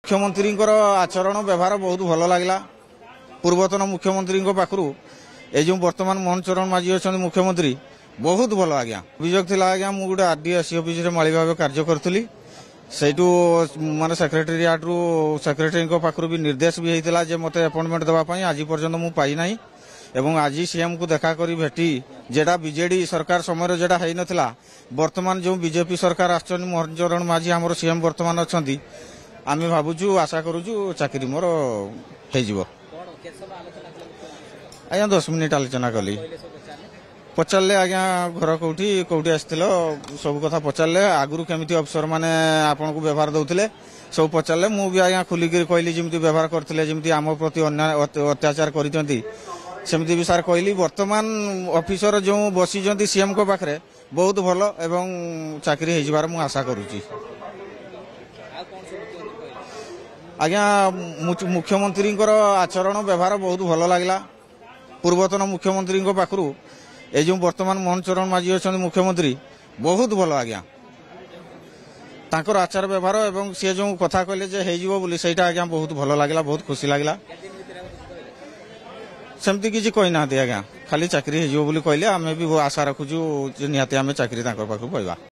मुख्यमंत्री आचरण व्यवहार बहुत भल लगला। पूर्वतन मुख्यमंत्री पाखु ये जो बर्तमान मोहन चरण माझी अच्छा मुख्यमंत्री बहुत भल आज्ञा। अभियोग थी आज्ञा मुझे गोटे आरडीएससी ऑफिस रे माली भाव कार्य करी से माने सेक्रेटेरिएट रु सेक्रेटरी पाखु भी निर्देश भी होता है मत अपॉइंटमेंट देवाई आज पर्यंत मुझे पाई ना एवं आज सीएम को देखा करी भेटी जेटा बीजेडी सरकार समय जेटा है नथिला वर्तमान जो बीजेपी सरकार आछन मोहन चरण माझी हमर सीएम वर्तमान अछंती आमे भाबुछु आशा करूछु चाकरी मोर हे जिवो। आज्ञा 10 मिनिट आलोचना कली पचारे आज्ञा घर कौटी कौटी आसथिलो सब कथा पचारे आगुरु केमिति अफसर माने आपन को व्यवहार दउथिले सब पचारे मु भी आज्ञा खुलिक कहली जेमिति व्यवहार करथिले जेमिति आम प्रति अत्याचार करितंती सेमती भी सार कहली वर्तमान ऑफिसर जो बसी सीएम को पाखरे बहुत भल एवं चाकरी हो जिबार मु आशा करूची। आज्ञा मुख्यमंत्री आचरण व्यवहार बहुत भल लगला। पूर्वतन मुख्यमंत्री पाखु ये जो वर्तमान मोहन चरण माझी अच्छा मुख्यमंत्री बहुत भल आज्ञा। तांकर आचार व्यवहार एवं सी जो कथा कहले बोली सेटा आज्ञा बहुत भल लगला बहुत खुशी लगला। सेमती किसी कही ना आज्ञा खाली चाकरी हो कहले आम भी आशा रखुचु निहाती आम चाकरी पाखु पाइबा।